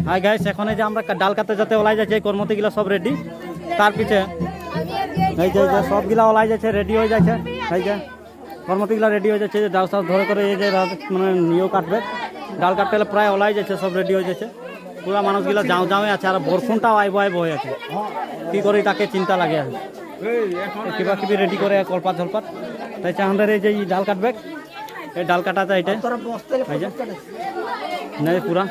Hi guys, এখন এই যে আমরা ডাল কাটতে যাতে ওলাই যাচ্ছে, এই কর্মতি গিলা সব রেডি। তার পিছে এই যে সবগুলা ওলাই যাচ্ছে, রেডি হয়ে যাচ্ছে। এই যে কর্মতি গিলা রেডি হয়ে যাচ্ছে, যে ডাল সাল ধরে করে এই যে মানে নিয়েও কাটবে। ডাল কাটতে হলে প্রায় ওলাই যাচ্ছে, সব রেডি হয়ে যাচ্ছে। পুরা মানুষগুলা যাও যাওয়ে আছে, আর বরফুনটাও আইব হয়ে আছে। কি করে তাকে চিন্তা লাগে আছে, কিবা কিবি রেডি করে কলপাত ঝলপাত। তাই আমাদের এই যে ডাল কাটবে, এই ডাল কাটাতে এইটাই এই যে নেই পুরা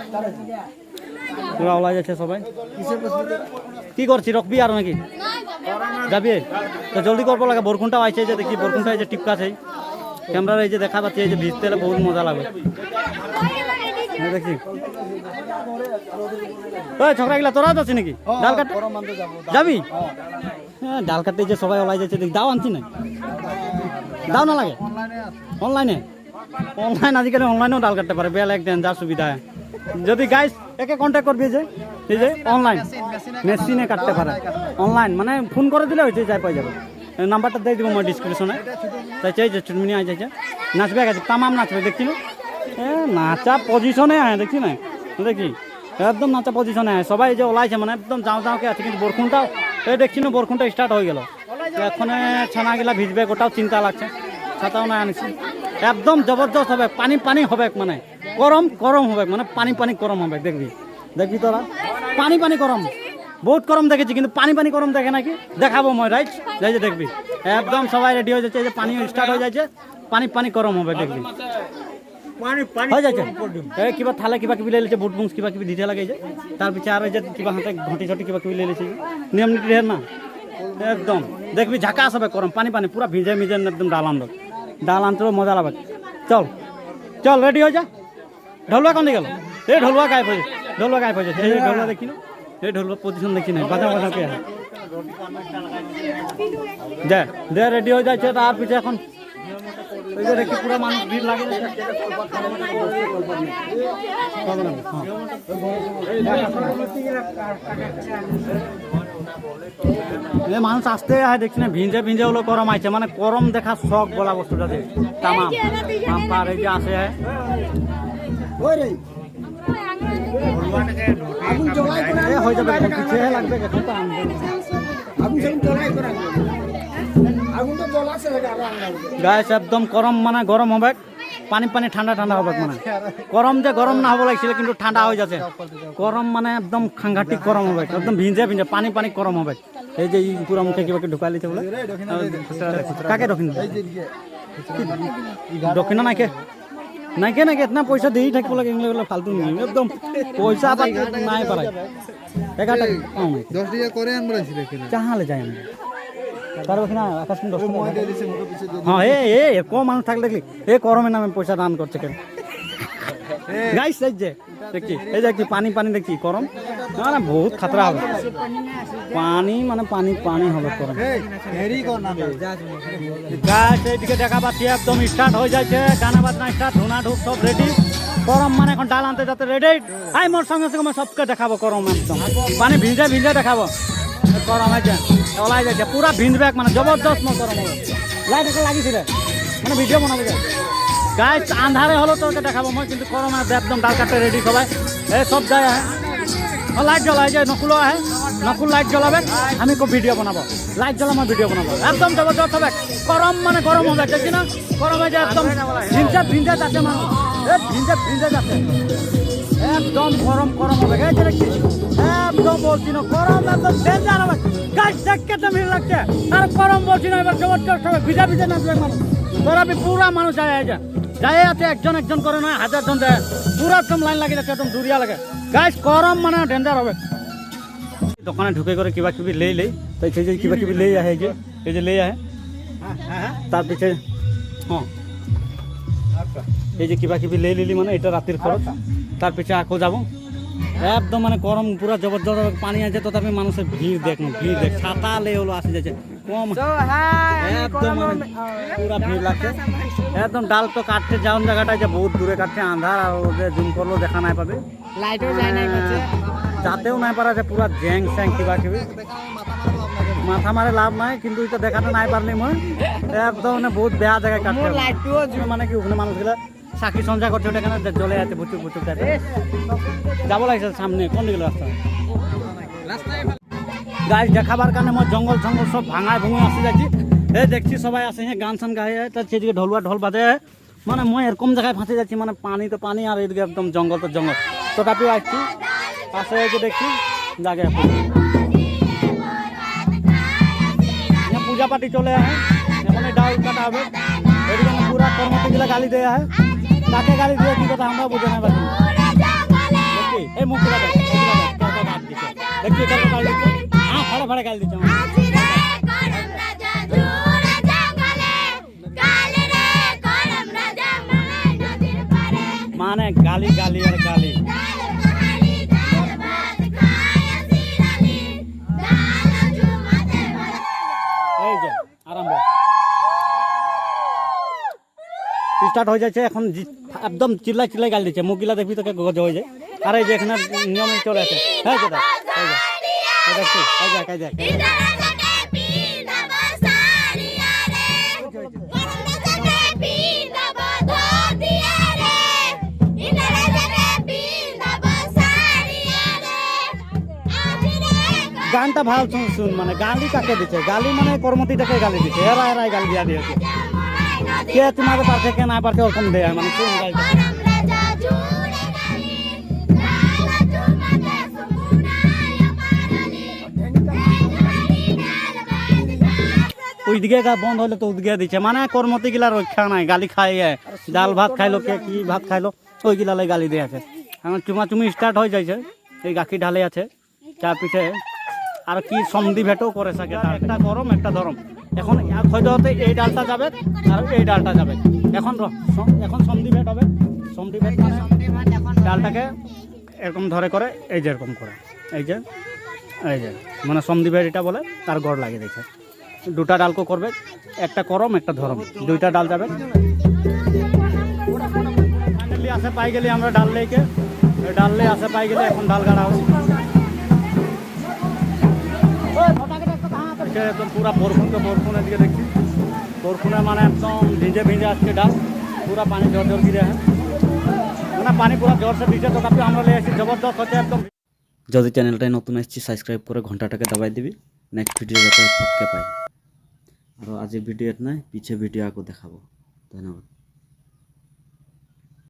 পুরা ওলাই যাচ্ছে সবাই। কি করছি, রকবি আর নাকি যাবি? তো জলদি করবো লাগে, বরকুনটাও আইছে যে দেখি, বরকুনটা এই যে টিপকা আছে ক্যামেরা এই যে দেখা পাচ্ছি, এই যে ভিজতে এলে বহুত মজা লাগে দেখি। ওই ছোকরা গিলা তোরা যাচ্ছি নাকি ডাল কাটতে যাবি? হ্যাঁ, ডাল কাটতে যে সবাই ওলাই যাচ্ছে দেখি। দাও আনছি না, দাও না লাগে অনলাইনে। অনলাইন আজকাল অনলাইনেও ডাল কাটতে পারে, বেল এক ডেঞ্জার সুবিধা। যদি গাইস একে কন্ট্যাক্ট করবি যে এই যে অনলাইন মেশিনে কাটতে পারে, অনলাইন মানে ফোন করে দিলে হয়েছে, যাই পাই যাবে। নাম্বারটা দিয়ে দিব মই ডিসক্রিপশনে। তাই চাই যে চুনমিনি আই যাচ্ছে, নাচবে গেছে, তামাম নাচবে দেখছি না। নাচা পজিশনে আয় দেখছি না, দেখি একদম নাচা পজিশনে আয় সবাই। যে ওলাইছে মানে একদম যাও যাওকে আছে, কিন্তু বরখুনটাও এই দেখছি না, বরখুনটা স্টার্ট হয়ে গেল। এখন ছানা গিলা ভিজবে, ওটাও চিন্তা লাগছে। ছাতাও না আনিছি, একদম জবরদস্ত হবে, পানি পানি হবে, মানে গরম গরম হবে, মানে পানি পানি গরম হবে। দেখবি দেখবি তোরা, পানি পানি গরম, বহুত গরম দেখেছি, কিন্তু পানি পানি গরম দেখে নাকি দেখাবো মই, রাইট? যাই যে দেখবি একদম সবাই রেডি হয়ে যাচ্ছে, এই যে পানি স্টার্ট হয়ে যাচ্ছে, পানি পানি গরম হবে দেখবি হয়ে যাচ্ছে। এই কিবা থালে কিবা কিবি লেগেছে, বুট বুংস কিবা কিবি দিতে লাগে, তার পিছে আর এই যে কিবা হাতে ঘটি ছটি কিবা কিবি লেগেছে, নিয়ম নীতি না একদম দেখবি ঝাঁকাস হবে গরম, পানি পানি পুরা ভিজে ভিজে একদম ডাল আনলো, ডাল আনতে মজা লাগবে। চল চল রেডি হয়ে যা। ঢোলুয়া কোন গেল? এই ঢোলুয়া গায়ে পড়ে, ঢোলুয়া গায়ে পড়েছে, এই ঢোলুয়া দেখি না, এই ঢোলুয়া পজিশন দেখি না, বাজা বাজা কে দে রেডি হয়ে যাচ্ছে। তার পিছে এখন ওই যে দেখি পুরো মানুষ ভিড় লাগে, মানুষ আসতে হয় দেখছি না, ভিজে ভিজে হলো গরম আইছে, মানে গরম দেখা শখ বলা বস্তুটা যে তামাম পাম্পার এই যে আসে হয়ে যাবে, পিছিয়ে লাগবে গাছ একদম গরম, মানে গরম হবে, পানি পানি ঠান্ডা ঠান্ডা হবে, মানে গরম যে গরম না হবো লাগছিল, কিন্তু ঠান্ডা হয়ে যাচ্ছে। গরম মানে একদম সাংঘাতিক গরম হবে, একদম ভিজে ভিজে পানি পানি গরম হবে। এই যে পুরা মুখে কিবা ঢুকাই লিতে বলে, কাকে দক্ষিণ দক্ষিণ নাইকে নাইকে নাকি এতনা পয়সা দিয়ে থাকিব লাগে, এগুলো ফালতু নিয়ে একদম পয়সা নাই পারাই 11 টাকা করে আমরা চাহালে যাই আমি তার না আকাশ 10 টাকা। হ্যাঁ এ কম মানুষ থাকলে দেখলি এ গরমের নামে পয়সা দান করছে কেন গাইস? এই যে দেখি, এই যে কি পানি পানি দেখি গরম, মানে বহুত খাতরা হবে পানি, মানে পানি পানি হবে গরম। গাছ এইদিকে দেখা পাচ্ছি একদম স্টার্ট হয়ে যাচ্ছে, গানা বাজনা স্টার্ট, ধুনা ঢুক সব রেডি। গরম মানে এখন ডাল আনতে যাতে রেডি। আই মোর সঙ্গে সঙ্গে সবকে দেখাবো গরম, একদম পানি ভিজে ভিজে দেখাবো গরম হয়েছে, ওলাই যাচ্ছে পুরা ভিজবে, মানে জবরদস্ত মো গরম হবে। লাইট একটা লাগিয়েছিল মানে ভিডিও বানাবো যায় গাছ, আন্ধারে হলো তোকে দেখাবো মই, কিন্তু গরম একদম ডাল কাটতে রেডি সবাই। এই সব যায় লাইট জ্বলাই যায়, নকুলো আহে, নকুল লাইট জ্বলাবে, আমি খুব ভিডিও বানাবো, লাইট জ্বলা মই ভিডিও বানাবো, একদম জবরদস্ত হবে গরম, মানে গরম হবে দেখছি না, গরম হয়ে যায় একদম ভিঞ্জা ভিঞ্জা যাচ্ছে মানুষ, ভিঞ্জা ভিঞ্জা যাচ্ছে একদম গরম গরম হবে দেখছি, একদম বলছি না গরম একদম ডেঞ্জার হবে গাছ, দেখতে তো ভিড় লাগছে আর গরম বলছি না, এবার জবরদস্ত হবে, ভিজা ভিজা নাচবে মানুষ, তোরা পুরা মানুষ যায় যায় আছে, একজন একজন করে না, 1000 জন যায়, পুরা একদম লাইন লাগে যাচ্ছে, একদম দূরিয়া লাগে গাছ, গরম মানে ডেঞ্জার হবে। দোকানে ঢুকে করে কিবা কিবি লেই তাই সেই যে কিবা কিবি লেই আহে, এই যে লেই আহে, তার পিছে হ্যাঁ এই যে কিবা কিবি লেই লিলি, মানে এটা রাতের খরচ, তার পিছে আকো যাবো একদম, মানে গরম পুরা জবরদস্ত পানি আছে, তথাপি মানুষের ভিড় দেখ, ভিড় দেখ, ছাতা লে হলো আসে যাচ্ছে কম, একদম পুরা ভিড় লাগছে একদম। ডাল তো কাটতে যাওয়ার জায়গাটা যে বহুত দূরে কাটছে, আন্ধার, আর ওদের জুম করলেও দেখা নাই পাবে, লাইটও যায় নাই, যাতেও নাই পারা যে পুরা জ্যাং স্যাং কিবা কিবি, মাথা মারে লাভ নাই, কিন্তু এটা দেখাতে নাই পারলি মই একদম, মানে বহুত বেয়া জায়গায় কাটছে, মানে কি ওখানে মানুষগুলা সাক্ষী সঞ্চয় করছে ওটা কেন চলে যাচ্ছে বুচুক বুচুক যাচ্ছে যাবো লাগছে সামনে কোন দিকে রাস্তা গাছ দেখাবার কারণে আমার জঙ্গল জঙ্গল সব ভাঙায় ভুঙে আসতে যাচ্ছি এই দেখছি সবাই আসে হ্যাঁ গান সান গায়ে তার সেদিকে ঢোলুয়া ঢোল বাজে মানে মই এরকম জায়গায় ফাঁসে যাচ্ছি মানে পানি তো পানি আর এদিকে একদম জঙ্গল তো জঙ্গল তথাপিও আসছি পাশে এসে দেখছি জায়গায় पूजा पार्टी चले हैं এখন ডাল কাটা হবে এদিকে পুরা কর্মচারীগুলা গালি দেয়া হয় কাকে গালি দিয়ে কি কথা আমরা বুঝে না বাকি দেখি এই মুখগুলা দেখ কত গাল দিচ্ছে দেখি কত গাল দিচ্ছে হ্যাঁ ফাড়ে ফাড়ে গাল দিচ্ছে মানে গালি গালি আর গালি স্টার্ট হয়ে যাচ্ছে এখন একদম চিল্লাই চিল্লাই গাল দিচ্ছে মুখগুলা দেখবি তোকে গজ হয়ে যায় আর এই যে এখানে নিয়মে চলে আসে হ্যাঁ যেটা দেখছি গানটা ভালো শুন মানে গালি কাকে দিচ্ছে গালি মানে কর্মতিটাকে গালি দিচ্ছে এরা এরাই গালি দিয়া দিয়েছে কে তোমাকে পারছে কে না পারছে ওরকম দেয় মানে শুন গাইতে ওইদিকে বন্ধ হলে তো ওদিকে দিচ্ছে মানে কর্মতি গিলা রক্ষা নাই গালি খাই ডাল ভাত খাইলো কে কি ভাত খাইলো ওই গিলালে গালি দিয়ে আছে এখন চুমাচুমি স্টার্ট হয়ে যাইছে এই গাখি ঢালে আছে তার পিছে আর কি সন্ধি ভেটও করে থাকে একটা গরম একটা ধরম এখন হয়তো হতে এই ডালটা যাবে আর এই ডালটা যাবে এখন এখন সন্ধি ভেট হবে সন্ধি ভেট ডালটাকে এরকম ধরে করে এই যে এরকম করে এই যে মানে সন্ধি ভেট এটা বলে তার গড় লাগিয়ে দিয়েছে দুটা ডালকো করবে একটা গরম একটা ধরম দুইটা ডাল যাবে ফাইনালি আসে পাই গেলি আমরা ডাল লেকে ডাল লে আসে পাই গেলে এখন ডাল গাড়া হবে একদম পুরা বরফুনের দিকে দেখছি বরফুনে মানে একদম ভিজে ভিজে আসছে ডাল পুরা পানি জোর জোর গিরে মানে পানি পুরা জোরসে দিচ্ছে তথাপি আমরা লে আসছি জবরদস্ত হচ্ছে একদম যদি চ্যানেলটায় নতুন এসেছি সাবস্ক্রাইব করে ঘন্টাটাকে দাবাই দিবি নেক্সট ভিডিও যাতে ফটকে পাই আর আজ ভিডিও নাই পিছে ভিডিও আগে দেখাবো ধন্যবাদ।